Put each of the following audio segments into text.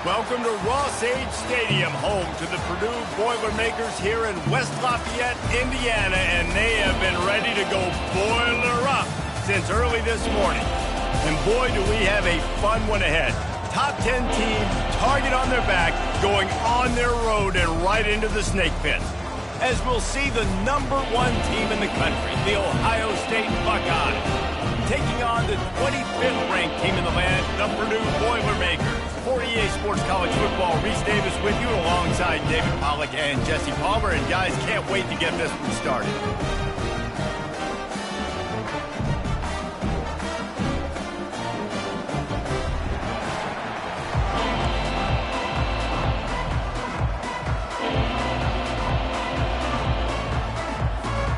Welcome to Ross-Age Stadium, home to the Purdue Boilermakers here in West Lafayette, Indiana, and they have been ready to go boiler up since early this morning. And boy, do we have a fun one ahead. Top 10 team, target on their back, going on their road and right into the snake pit. As we'll see the #1 team in the country, the Ohio State Buckeyes, taking on the 25th ranked team in the land, the Purdue Boilermakers. For EA Sports College Football, Reese Davis with you alongside David Pollack and Jesse Palmer. And guys, can't wait to get this one started.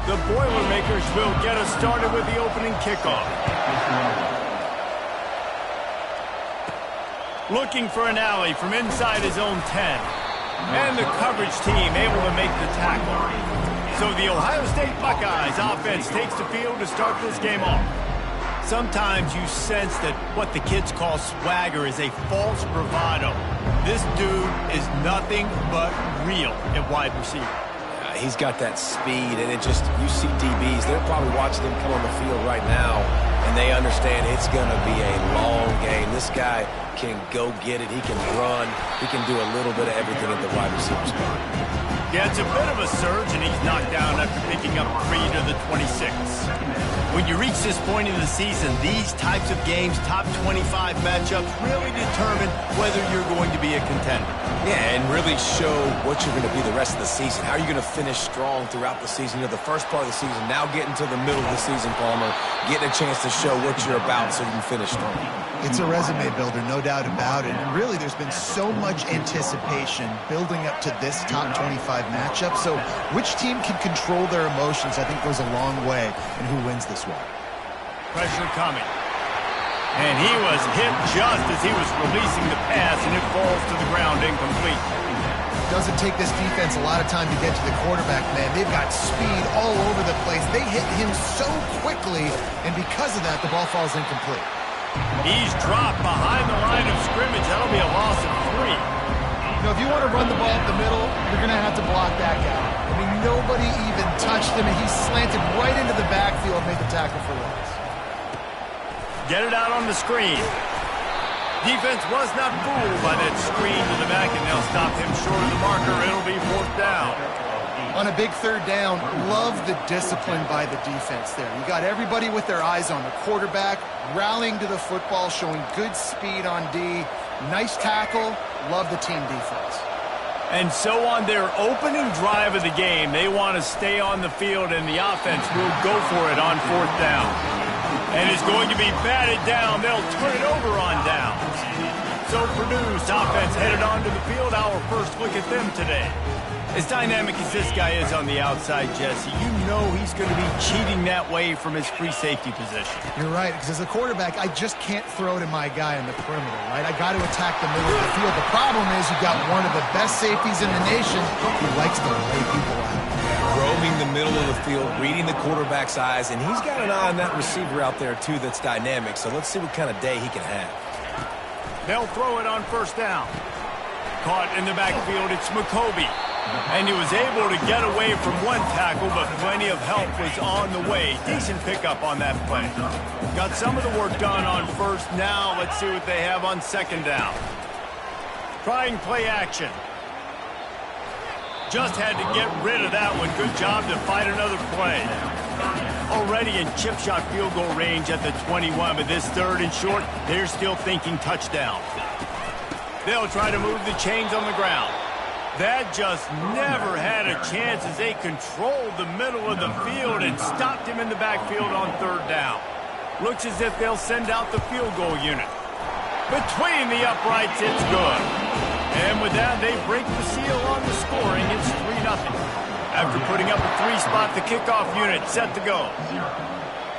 The Boilermakers will get us started with the opening kickoff. Looking for an alley from inside his own 10. And the coverage team able to make the tackle. So the Ohio State Buckeyes offense takes the field to start this game off. Sometimes you sense that what the kids call swagger is a false bravado. This dude is nothing but real at wide receiver. He's got that speed, and it just, you see DBs, they're probably watching him come on the field right now, and they understand it's going to be a long game. This guy can go get it. He can run. He can do a little bit of everything at the wide receiver spot. Yeah, it's a bit of a surge, and he's knocked down after picking up 3 to the 26. When you reach this point in the season, these types of games, top 25 matchups, really determine whether you're going to be a contender. Yeah, and really show what you're going to be the rest of the season. How are you going to finish strong throughout the season? You know, the first part of the season, now getting to the middle of the season, Palmer, getting a chance to show what you're about so you can finish strong. It's a resume builder, no doubt about it. And really, there's been so much anticipation building up to this top 25 matchup. So which team can control their emotions, I think, goes a long way in who wins this one. Pressure coming. And he was hit just as he was releasing the pass, and it falls to the ground incomplete. Doesn't take this defense a lot of time to get to the quarterback, man. They've got speed all over the place. They hit him so quickly, and because of that, the ball falls incomplete. He's dropped behind the line of scrimmage. That'll be a loss of 3. You know, if you want to run the ball up the middle, you're going to have to block that guy. I mean, nobody even touched him, and he slanted right into the backfield and made the tackle for loss. Get it out on the screen. Defense was not fooled by that screen to the back, and they'll stop him short of the marker. It'll be 4th down. On a big 3rd down, love the discipline by the defense there. You got everybody with their eyes on the quarterback, rallying to the football, showing good speed on D. Nice tackle. Love the team defense. And so on their opening drive of the game, they want to stay on the field, and the offense will go for it on 4th down. And it's going to be batted down. They'll turn it over on downs. So Purdue's offense headed onto the field. Our first look at them today. As dynamic as this guy is on the outside, Jesse, you know he's going to be cheating that way from his free safety position. You're right, because as a quarterback, I just can't throw to my guy in the perimeter, right? I got to attack the middle of the field. The problem is you've got one of the best safeties in the nation who likes to lay people out. Roaming the middle of the field, reading the quarterback's eyes, and he's got an eye on that receiver out there, too, that's dynamic. So let's see what kind of day he can have. They'll throw it on 1st down. Caught in the backfield, it's McCoby. And he was able to get away from one tackle, but plenty of help was on the way. Decent pickup on that play. Got some of the work done on 1st. Now let's see what they have on 2nd down. Trying play action. Just had to get rid of that one. Good job to fight another play. Already in chip shot field goal range at the 21, but this 3rd and short, they're still thinking touchdown. They'll try to move the chains on the ground. That just never had a chance as they controlled the middle of the field and stopped him in the backfield on 3rd down. Looks as if they'll send out the field goal unit. Between the uprights, it's good. And with that, they break the seal on the scoring. It's 3-0. After putting up a 3-spot, the kickoff unit set to go.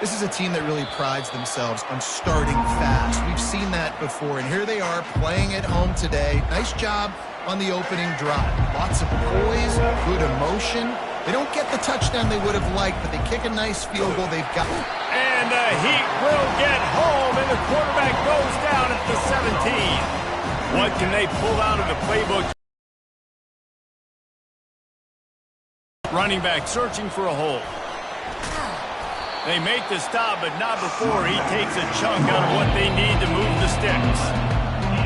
This is a team that really prides themselves on starting fast. We've seen that before, and here they are playing at home today. Nice job on the opening drive. Lots of poise, good emotion. They don't get the touchdown they would have liked, but they kick a nice field goal. They've got... And the Heat will get home, and the quarterback goes down at the 17. What can they pull out of the playbook? Running back searching for a hole. They make the stop, but not before he takes a chunk out of what they need to move the sticks.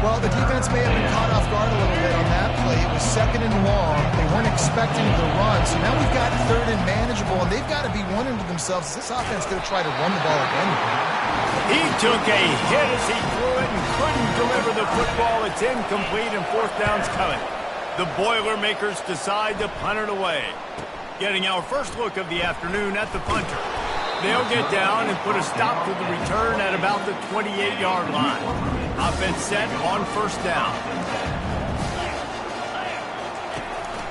Well, the defense may have been caught off guard a little bit on that play. It was 2nd and long. They weren't expecting the run. So now we've got 3rd and manageable, and they've got to be wondering to themselves, is this offense going to try to run the ball again? He took a hit as he threw it and couldn't deliver the football. It's incomplete, and 4th down's coming. The Boilermakers decide to punt it away. Getting our first look of the afternoon at the punter. They'll get down and put a stop to the return at about the 28-yard line. Offense set on 1st down.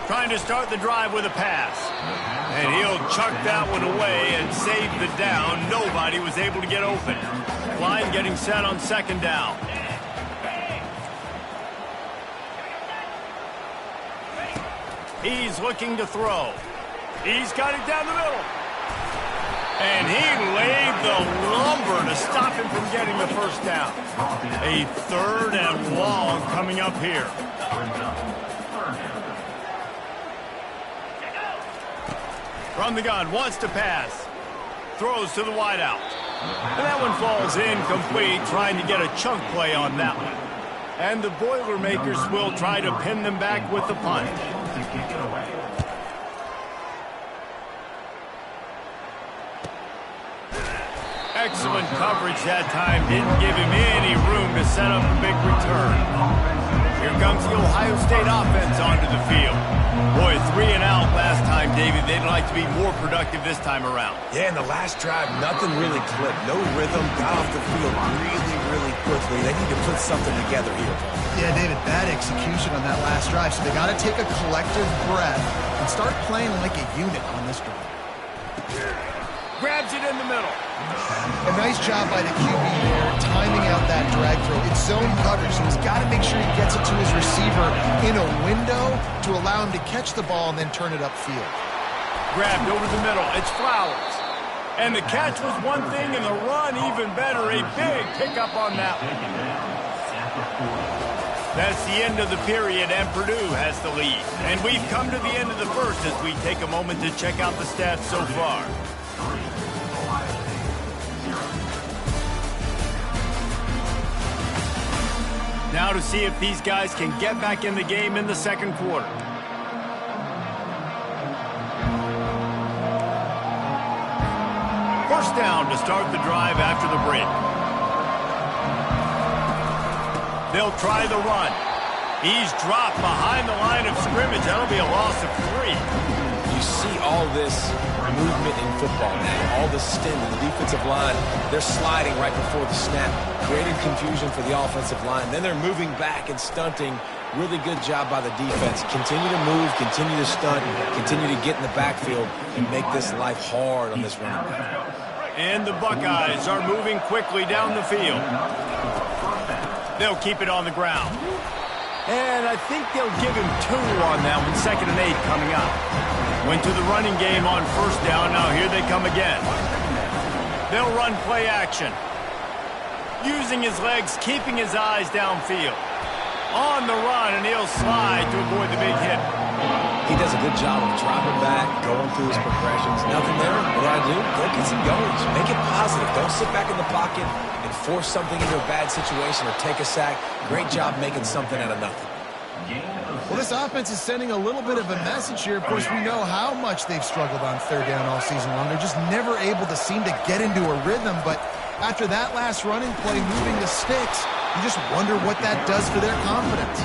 Trying to start the drive with a pass. And he'll chuck that one away and save the down. Nobody was able to get open. Line getting set on 2nd down. He's looking to throw. He's got it down the middle. And he laid the lumber to stop him from getting the 1st down. A 3rd and long coming up here. From the gun, wants to pass. Throws to the wideout. And that one falls incomplete, trying to get a chunk play on that one. And the Boilermakers will try to pin them back with the punt. Excellent coverage that time. Didn't give him any room to set up a big return. Here comes the Ohio State offense onto the field. Boy, 3 and out last time, David. They'd like to be more productive this time around. Yeah, in the last drive, nothing really clicked. No rhythm, got off the field really quickly. They need to put something together here. Yeah, David, bad execution on that last drive. So they got to take a collective breath and start playing like a unit on this drive. Grabs it in the middle. A nice job by the QB there, timing out that drag throw. It's zone coverage, so he's got to make sure he gets it to his receiver in a window to allow him to catch the ball and then turn it upfield. Grabbed over the middle. It's Flowers. And the catch was one thing, and the run even better. A big pickup on that one. That's the end of the period, and Purdue has the lead. And we've come to the end of the first as we take a moment to check out the stats so far. Now to see if these guys can get back in the game in the 2nd quarter. First down to start the drive after the break. They'll try the run. He's dropped behind the line of scrimmage. That'll be a loss of 3. You see all this movement in football now. All the stint in the defensive line. They're sliding right before the snap, creating confusion for the offensive line. Then they're moving back and stunting. Really good job by the defense. Continue to move, continue to stunt, continue to get in the backfield and make this life hard on this running back. And the Buckeyes are moving quickly down the field. They'll keep it on the ground. And I think they'll give him 2 on that one. 2nd and 8 coming up. Went to the running game on 1st down. Now here they come again. They'll run play action. Using his legs, keeping his eyes downfield. On the run, and he'll slide to avoid the big hit. He does a good job of dropping back, going through his progressions. Nothing there. What do I do? Go get some yards. Make it positive. Don't sit back in the pocket and force something into a bad situation or take a sack. Great job making something out of nothing. Well, this offense is sending a little bit of a message here. Of course, we know how much they've struggled on 3rd down all season long. They're just never able to seem to get into a rhythm. But after that last running play, moving the sticks, you just wonder what that does for their confidence.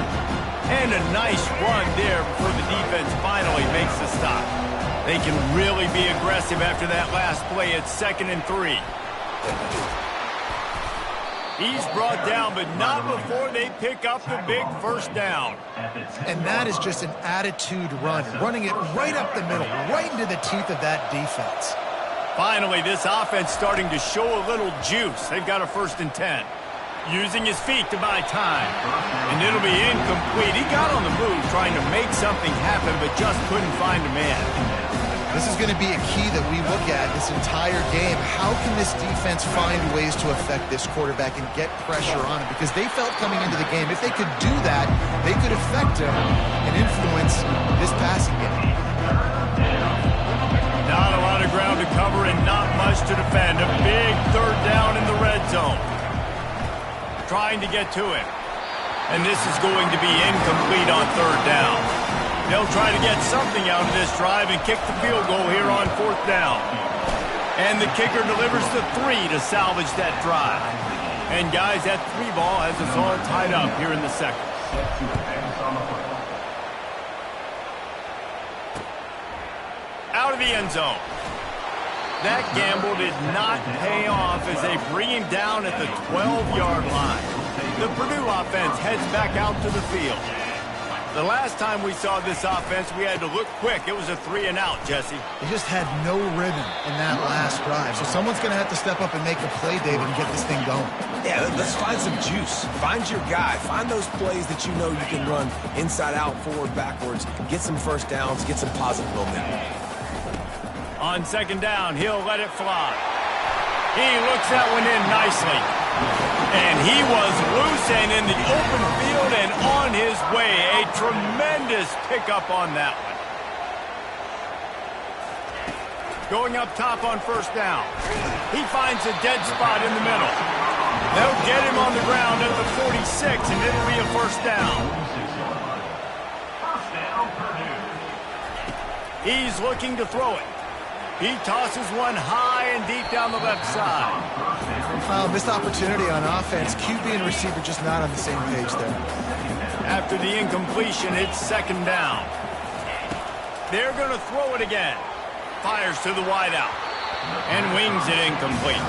And a nice run there before the defense finally makes the stop. They can really be aggressive after that last play. It's 2nd and 3. He's brought down, but not before they pick up the big 1st down. And that is just an attitude run, running it right up the middle, right into the teeth of that defense. Finally, this offense starting to show a little juice. They've got a 1st and 10. Using his feet to buy time. And it'll be incomplete. He got on the move trying to make something happen, but just couldn't find a man. This is going to be a key that we look at this entire game. How can this defense find ways to affect this quarterback and get pressure on him? Because they felt coming into the game, if they could do that, they could affect him and influence this passing game. Not a lot of ground to cover and not much to defend. A big third down in the red zone. Trying to get to him. And this is going to be incomplete on third down. They'll try to get something out of this drive and kick the field goal here on fourth down. And the kicker delivers the 3 to salvage that drive. And guys, that 3 ball has us all tied up here in the second. Out of the end zone. That gamble did not pay off as they bring him down at the 12-yard line. The Purdue offense heads back out to the field. The last time we saw this offense, we had to look quick. It was a 3-and-out, Jesse. They just had no rhythm in that last drive. So someone's going to have to step up and make a play, David, and get this thing going. Yeah, let's find some juice. Find your guy. Find those plays that you know you can run inside out, forward, backwards. Get some first downs. Get some positive momentum. On second down, he'll let it fly. He looks that one in nicely. And he was loose and in the open field and on his way. A tremendous pickup on that one. Going up top on first down. He finds a dead spot in the middle. They'll get him on the ground at the 46, and it'll be a first down. He's looking to throw it. He tosses one high and deep down the left side. Missed opportunity on offense. QB and receiver just not on the same page there. After the incompletion, it's second down. They're going to throw it again. Fires to the wideout. And wings it incomplete.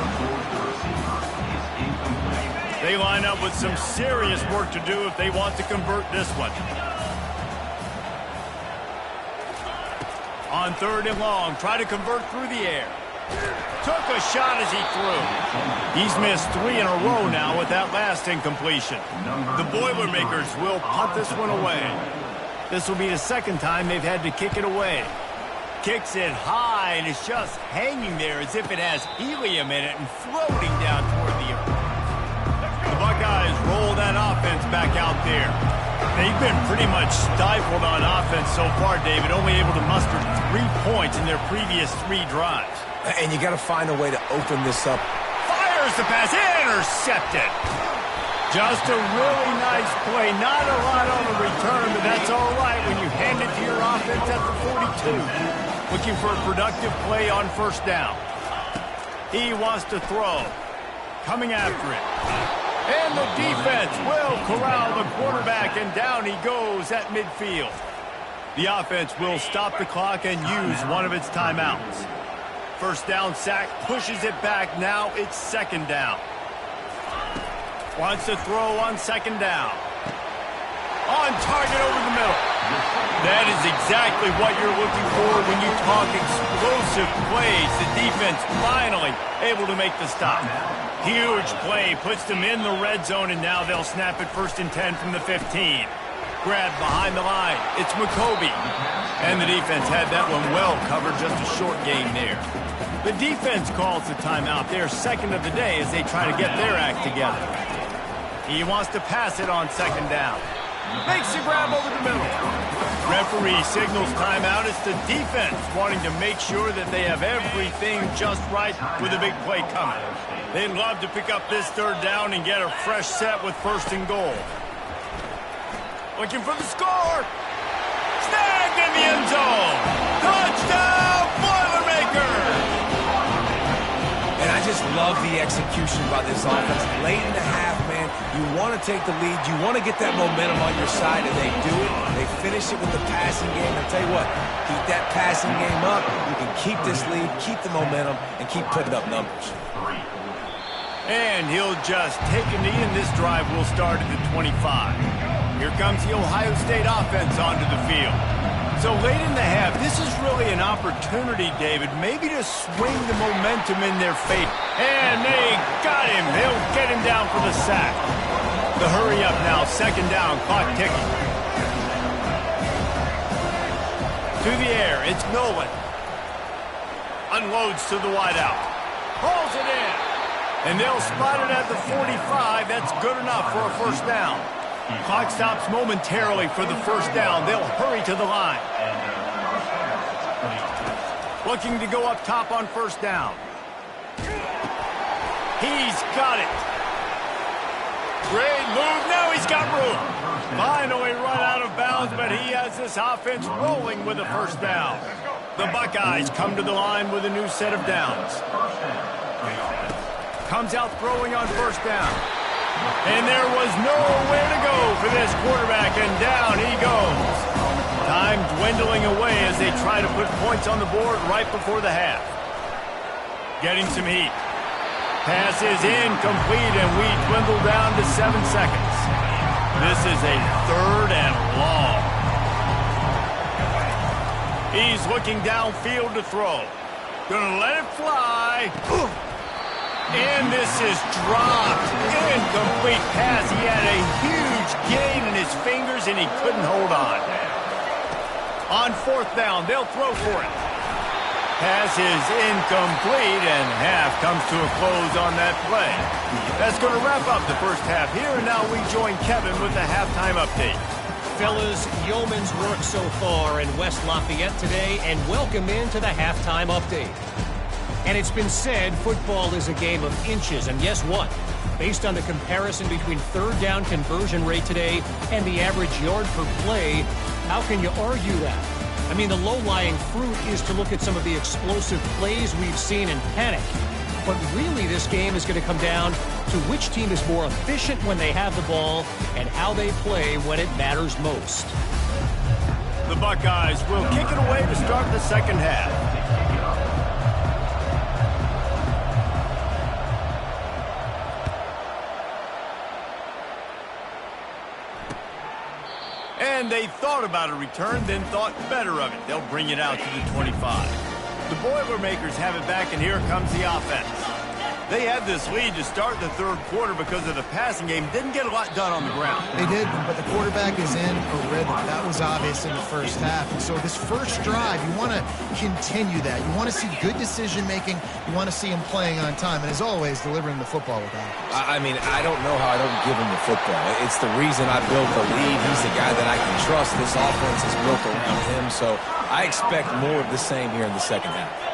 They line up with some serious work to do if they want to convert this one. On third and long, try to convert through the air. Took a shot as he threw. He's missed 3 in a row now with that last incompletion. The Boilermakers will punt this one away. This will be the second time they've had to kick it away. Kicks it high, and it's just hanging there as if it has helium in it and floating down toward the earth. The Buckeyes roll that offense back out there. They've been pretty much stifled on offense so far, David, only able to muster 3 points in their previous 3 drives. And you got to find a way to open this up. Fires the pass, intercepted. Just a really nice play. Not a lot on the return, but that's all right when you hand it to your offense at the 42. Looking for a productive play on first down. He wants to throw. Coming after it. And the defense will corral the quarterback, and down he goes at midfield. The offense will stop the clock and use one of its timeouts. First down sack, pushes it back. Now it's second down. Wants to throw on second down. On target over the middle. That is exactly what you're looking for when you talk explosive plays. The defense finally able to make the stop. Huge play, puts them in the red zone, and now they'll snap it first and 10 from the 15. Grab behind the line. It's McCoby. And the defense had that one well covered, just a short gain there. The defense calls the timeout. They're second of the day as they try to get their act together. He wants to pass it on second down. Makes the grab over the middle. Referee signals timeout. It's the defense wanting to make sure that they have everything just right with a big play coming. They'd love to pick up this third down and get a fresh set with first and goal. Looking for the score. Snagged in the end zone. Touchdown, Boilermakers! And I just love the execution by this offense. Late in the half, man, you want to take the lead. You want to get that momentum on your side, and they do it. They finish it with the passing game. I'll tell you what, keep that passing game up. You can keep this lead, keep the momentum, and keep putting up numbers. And he'll just take a knee, and this drive will start at the 25. Here comes the Ohio State offense onto the field. So late in the half, this is really an opportunity, David, maybe to swing the momentum in their favor. And they got him. They'll get him down for the sack. The hurry up now, second down, clock ticking. To the air, it's Nolan. Unloads to the wideout. Pulls it in. And they'll spot it at the 45. That's good enough for a first down. Clock stops momentarily for the first down. They'll hurry to the line. Looking to go up top on first down. He's got it. Great move. Now he's got room. Finally run out of bounds, but he has this offense rolling with a first down. The Buckeyes come to the line with a new set of downs. Comes out throwing on first down. And there was nowhere to go for this quarterback, and down he goes. Time dwindling away as they try to put points on the board right before the half. Getting some heat. Pass is incomplete, and we dwindle down to 7 seconds. This is a 3rd and long. He's looking downfield to throw. Gonna let it fly. And this is dropped. Incomplete pass. He had a huge gain in his fingers, and he couldn't hold on. On 4th down, they'll throw for it. Pass is incomplete, and half comes to a close on that play. That's going to wrap up the first half here, and now we join Kevin with the halftime update. Fellas, yeoman's work so far in West Lafayette today, and welcome into the halftime update. And it's been said football is a game of inches, and guess what? Based on the comparison between 3rd down conversion rate today and the average yard per play, how can you argue that? I mean, the low-lying fruit is to look at some of the explosive plays we've seen in panic. But really, this game is going to come down to which team is more efficient when they have the ball and how they play when it matters most. The Buckeyes will kick it away to start the second half. And they thought about a return, then thought better of it. They'll bring it out to the 25. The Boilermakers have it back, and here comes the offense. They had this lead to start the 3rd quarter because of the passing game. Didn't get a lot done on the ground. They did, but the quarterback is in a rhythm. That was obvious in the first half. And so this first drive, you want to continue that. You want to see good decision-making. You want to see him playing on time. And as always, delivering the football with accuracy. I mean, I don't know how I don't give him the football. It's the reason I built the lead. He's the guy that I can trust. This offense is built around him. So I expect more of the same here in the second half.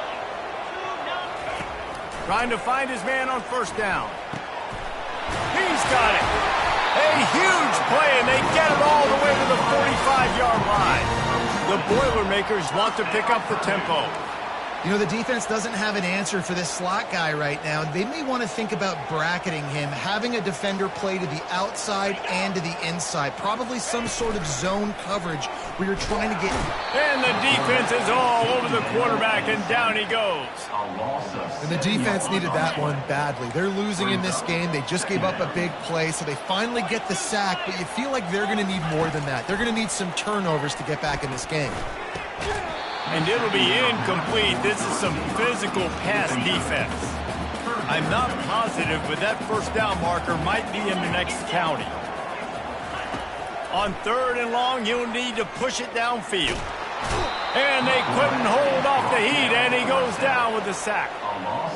Trying to find his man on first down. He's got it. A huge play, and they get it all the way to the 45-yard line. The Boilermakers want to pick up the tempo. You know, the defense doesn't have an answer for this slot guy right now. They may want to think about bracketing him, having a defender play to the outside and to the inside. Probably some sort of zone coverage where you're trying to get... And the defense is all over the quarterback, and down he goes. And the defense needed that one badly. They're losing in this game. They just gave up a big play, so they finally get the sack, but you feel like they're going to need more than that. They're going to need some turnovers to get back in this game. And it'll be incomplete. This is some physical pass defense. I'm not positive, but that first down marker might be in the next county. On 3rd and long, he'll need to push it downfield. And they couldn't hold off the heat, and he goes down with the sack.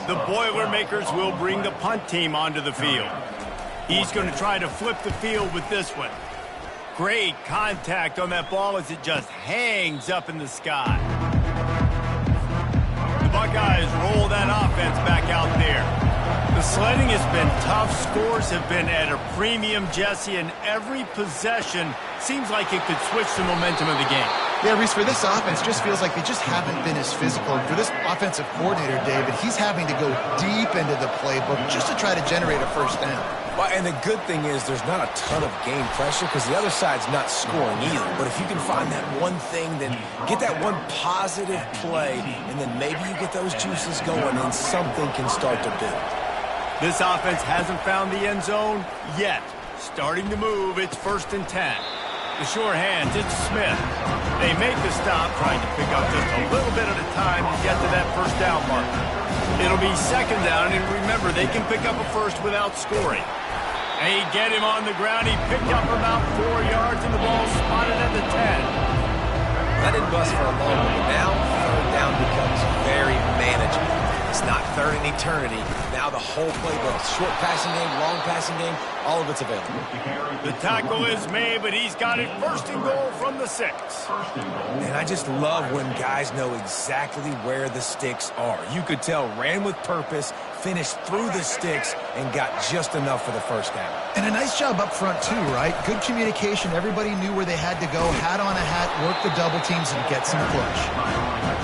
The Boilermakers will bring the punt team onto the field. He's going to try to flip the field with this one. Great contact on that ball as it just hangs up in the sky. The Buckeyes roll that offense back out there. The sledding has been tough. Scores have been at a premium, Jesse, and every possession seems like it could switch the momentum of the game. Yeah, Reese, for this offense, just feels like they just haven't been as physical. And for this offensive coordinator, David, he's having to go deep into the playbook just to try to generate a first down. Well, and the good thing is there's not a ton of game pressure because the other side's not scoring either. But if you can find that one thing, then get that one positive play, and then maybe you get those juices going and something can start to build. This offense hasn't found the end zone yet. Starting to move, it's 1st and 10. The sure hands, it's Smith. They make the stop, trying to pick up just a little bit at a time to get to that first down marker. It'll be 2nd down, and remember, they can pick up a first without scoring. They get him on the ground. He picked up about 4 yards, and the ball spotted at the 10. That didn't bust for a long one, but now third down becomes very manageable. It's not third in eternity. Now the whole playbook, short passing game, long passing game, all of it's available. The tackle is made, but he's got it first and goal from the 6. And I just love when guys know exactly where the sticks are. You could tell ran with purpose, finished through the sticks, and got just enough for the first down. And a nice job up front, too, right? Good communication. Everybody knew where they had to go. Hat on a hat, work the double teams, and get some push.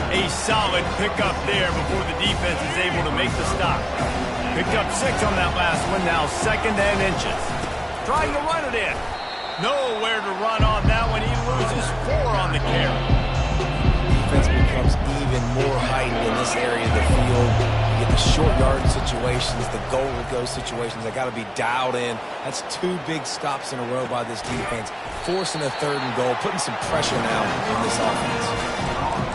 A solid pickup there before the defense is able to make the stop. Picked up 6 on that last one, now 2nd and inches. Trying to run it in. Nowhere to run on that one. He loses 4 on the carry. Defense becomes even more heightened in this area of the field. You get the short yard situations, the goal to go situations. They got to be dialed in. That's 2 big stops in a row by this defense, forcing a 3rd and goal, putting some pressure now on this offense.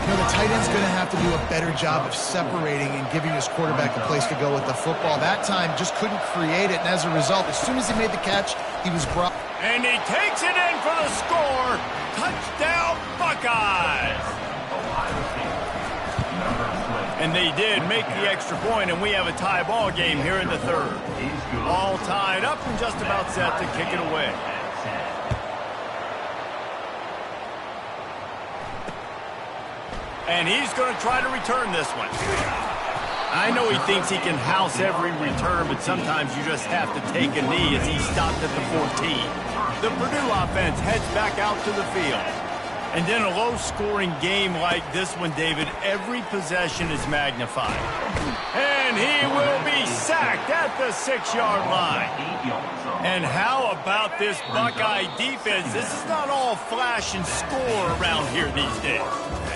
You know, the tight end's going to have to do a better job of separating and giving his quarterback a place to go with the football. That time just couldn't create it, and as a result, as soon as he made the catch, he was brought. And he takes it in for the score. Touchdown, Buckeyes! And they did make the extra point, and we have a tie ball game here in the 3rd. All tied up and just about set to kick it away. And he's going to try to return this one. I know he thinks he can house every return, but sometimes you just have to take a knee as he stopped at the 14. The Purdue offense heads back out to the field. And in a low-scoring game like this one, David, every possession is magnified. And he will be sacked at the 6-yard line. And how about this Buckeye defense? This is not all flash and score around here these days.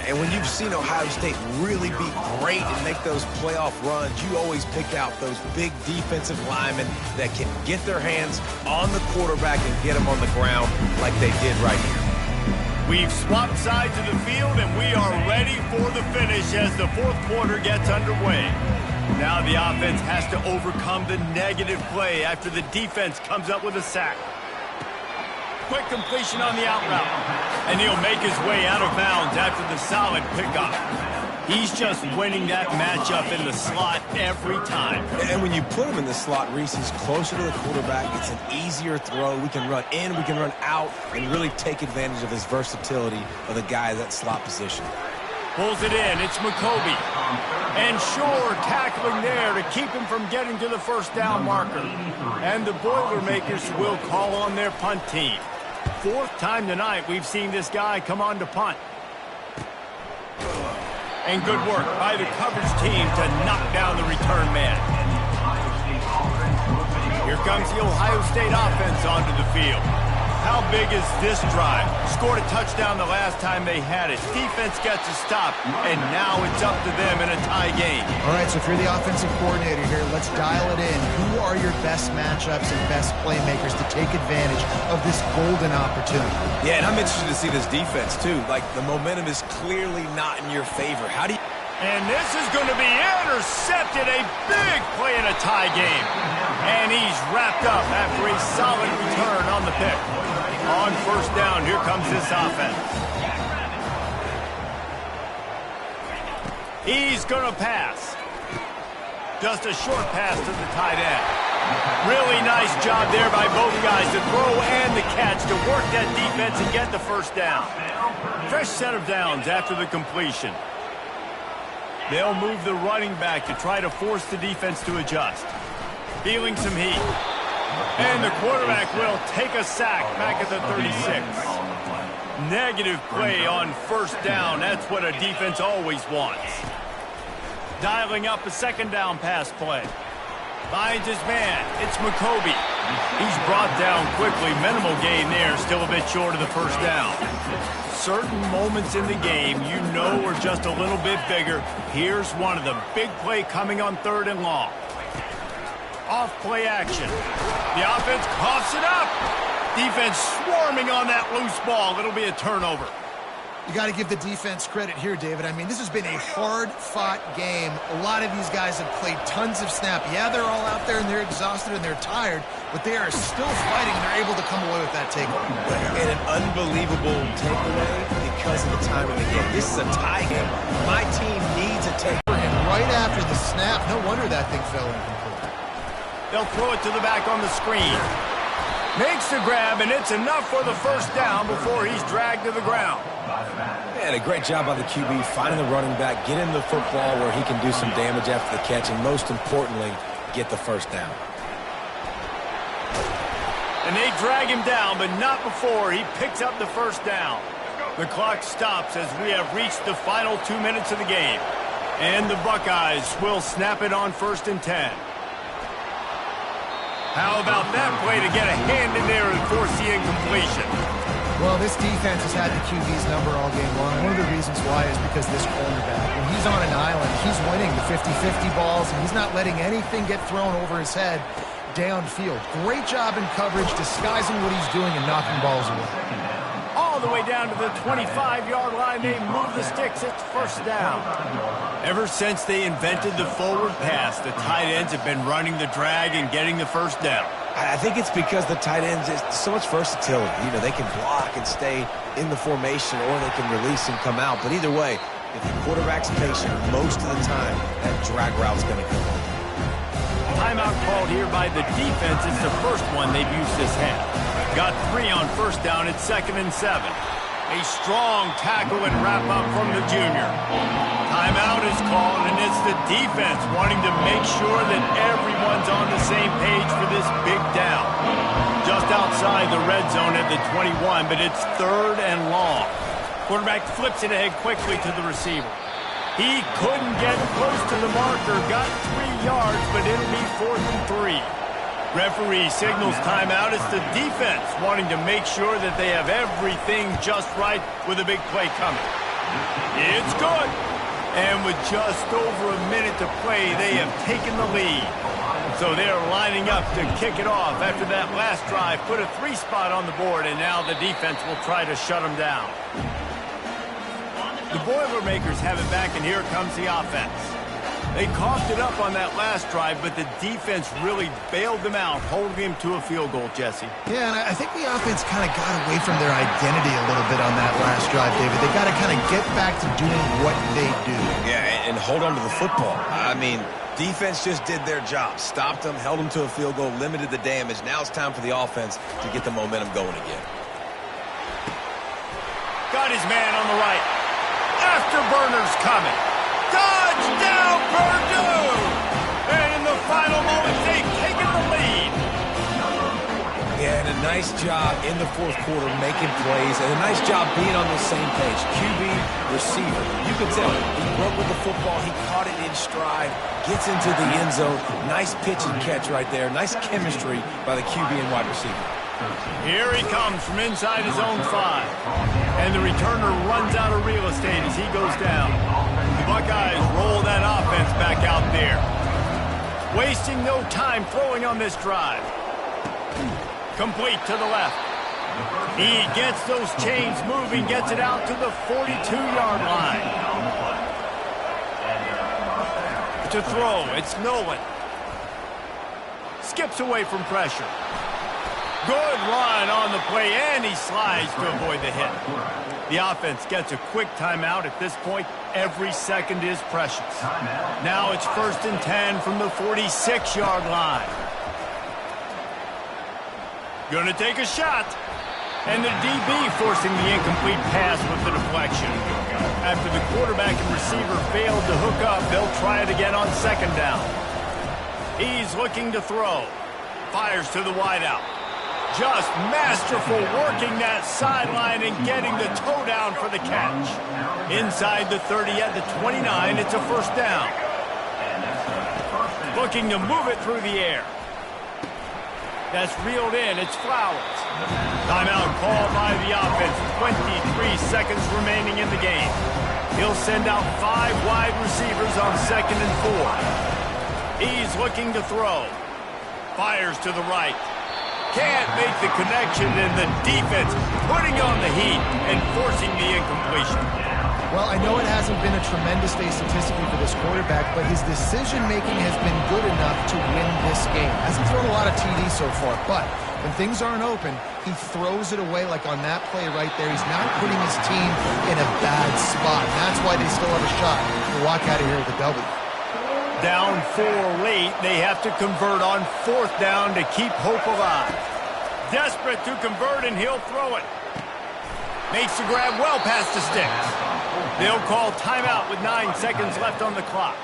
And when you've seen Ohio State really be great and make those playoff runs, you always pick out those big defensive linemen that can get their hands on the quarterback and get him on the ground like they did right here. We've swapped sides of the field, and we are ready for the finish as the 4th quarter gets underway. Now the offense has to overcome the negative play after the defense comes up with a sack. Quick completion on the out route. And he'll make his way out of bounds after the solid pickup. He's just winning that matchup in the slot every time. And when you put him in the slot, Reese, he's closer to the quarterback. It's an easier throw. We can run in, we can run out, and really take advantage of his versatility of the guy at that slot position. Pulls it in. It's McCoby. And Shore tackling there to keep him from getting to the first down marker. And the Boilermakers will call on their punt team. 4th time tonight we've seen this guy come on to punt. And good work by the coverage team to knock down the return man. Here comes the Ohio State offense onto the field. How big is this drive? Scored a touchdown the last time they had it. Defense gets a stop, and now it's up to them in a tie game. All right, so if you're the offensive coordinator here, let's dial it in. Who are your best matchups and best playmakers to take advantage of this golden opportunity? Yeah, and I'm interested to see this defense, too. Like, the momentum is clearly not in your favor. How do you... And this is going to be intercepted. A big play in a tie game. And he's wrapped up after a solid return on the pick. On first down, here comes this offense. He's going to pass. Just a short pass to the tight end. Really nice job there by both guys to throw and the catch to work that defense and get the first down. Fresh set of downs after the completion. They'll move the running back to try to force the defense to adjust. Feeling some heat. And the quarterback will take a sack back at the 36. Negative play on first down. That's what a defense always wants. Dialing up a 2nd down pass play. Finds his man. It's McCoby. He's brought down quickly. Minimal gain there. Still a bit short of the first down. Certain moments in the game you know are just a little bit bigger. Here's one of them. Big play coming on 3rd and long. Off play action. The offense coughs it up. Defense swarming on that loose ball. It'll be a turnover. You got to give the defense credit here, David. I mean, this has been a hard-fought game. A lot of these guys have played tons of snap. Yeah, they're all out there and they're exhausted and they're tired, but they are still fighting and they're able to come away with that takeaway. And an unbelievable takeaway because of the time of the game. This is a tie game. My team needs a takeaway. And right after the snap, no wonder that thing fell incomplete. They'll throw it to the back on the screen. Makes the grab, and it's enough for the first down before he's dragged to the ground. Man, a great job by the QB finding the running back, getting the football where he can do some damage after the catch, and most importantly, get the first down. And they drag him down, but not before he picks up the first down. The clock stops as we have reached the final 2 minutes of the game. And the Buckeyes will snap it on 1st and 10. How about that play to get a hand in there and force the incompletion? Well, this defense has had the QB's number all game long. One of the reasons why is because this cornerback, when he's on an island, he's winning the 50-50 balls, and he's not letting anything get thrown over his head downfield. Great job in coverage, disguising what he's doing and knocking balls away. All the way down to the 25-yard line, they move the sticks. It's first down. Ever since they invented the forward pass, the tight ends have been running the drag and getting the first down. I think it's because the tight ends is so much versatility. You know, they can block and stay in the formation, or they can release and come out. But either way, if the quarterback's patient, most of the time, that drag route's going to come in. Timeout called here by the defense. It's the first one they've used this half. Got 3 on first down. It's 2nd and 7. A strong tackle and wrap up from the junior. Timeout is called, and it's the defense wanting to make sure that everyone's on the same page for this big down. Just outside the red zone at the 21, but it's 3rd and long. Quarterback flips it ahead quickly to the receiver. He couldn't get close to the marker, got 3 yards, but it'll be 4th and 3. Referee signals timeout. It's the defense wanting to make sure that they have everything just right with a big play coming. It's good. And with just over a minute to play, they have taken the lead. So they're lining up to kick it off after that last drive. Put a 3 spot on the board, and now the defense will try to shut them down. The Boilermakers have it back, and here comes the offense. They coughed it up on that last drive, but the defense really bailed them out, holding him to a field goal, Jesse. Yeah, and I think the offense kind of got away from their identity a little bit on that last drive, David. They got to kind of get back to doing what they do. Yeah, and hold on to the football. I mean, defense just did their job. Stopped them, held them to a field goal, limited the damage. Now it's time for the offense to get the momentum going again. Got his man on the right. Afterburner's coming. Touchdown, Purdue! And in the final moments, they've taken the lead. Yeah, and a nice job in the 4th quarter making plays, and a nice job being on the same page. QB, receiver. You can tell he broke with the football. He caught it in stride, gets into the end zone. Nice pitch and catch right there. Nice chemistry by the QB and wide receiver. Here he comes from inside his own 5. And the returner runs out of real estate as he goes down. The Buckeyes roll that offense back out there. Wasting no time throwing on this drive. Complete to the left. He gets those chains moving, gets it out to the 42-yard line. To throw, it's Nolan. Skips away from pressure. Good run on the play, and he slides to avoid the hit. The offense gets a quick timeout. At this point, every second is precious. Now it's 1st and 10 from the 46-yard line. Gonna take a shot. And the DB forcing the incomplete pass with the deflection. After the quarterback and receiver failed to hook up, they'll try it again on 2nd down. He's looking to throw. Fires to the wideout. Just masterful working that sideline and getting the toe down for the catch. Inside the 30 at the 29, it's a 1st down. Looking to move it through the air. That's reeled in. It's Flowers. Timeout called by the offense. 23 seconds remaining in the game. He'll send out 5 wide receivers on 2nd and 4. He's looking to throw. Fires to the right. Can't make the connection, and the defense putting on the heat and forcing the incompletion. Well, I know it hasn't been a tremendous day statistically for this quarterback, but his decision-making has been good enough to win this game. Hasn't thrown a lot of TDs so far, but when things aren't open, he throws it away like on that play right there. He's not putting his team in a bad spot, and that's why they still have a shot to walk out of here with a W. Down 4 late, they have to convert on 4th down to keep hope alive. Desperate to convert, and he'll throw it. Makes the grab well past the sticks. They'll call timeout with 9 seconds left on the clock.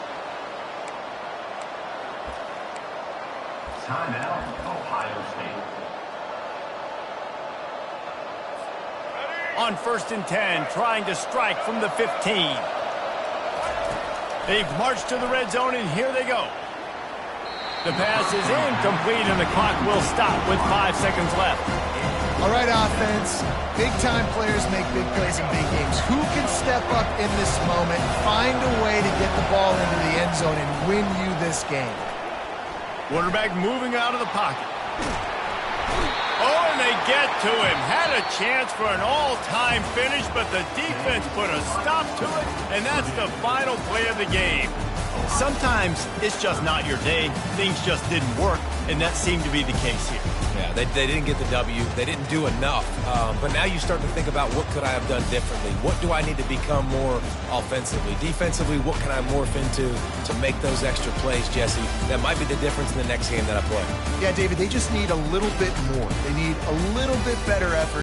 Timeout, Ohio State. On 1st and 10, trying to strike from the 15. They've marched to the red zone, and here they go. The pass is incomplete, and the clock will stop with 5 seconds left. All right, offense. Big-time players make big plays in big games. Who can step up in this moment, find a way to get the ball into the end zone, and win you this game? Quarterback moving out of the pocket. Oh, and they get to him. Had a chance for an all-time finish, but the defense put a stop to it, and that's the final play of the game. Sometimes it's just not your day. Things just didn't work, and that seemed to be the case here. Yeah, they didn't get the W. They didn't do enough. But now you start to think about what could I have done differently? What do I need to become more offensively? Defensively, what can I morph into to make those extra plays, Jesse? That might be the difference in the next game that I play. Yeah, David, they just need a little bit more. They need a little bit better effort.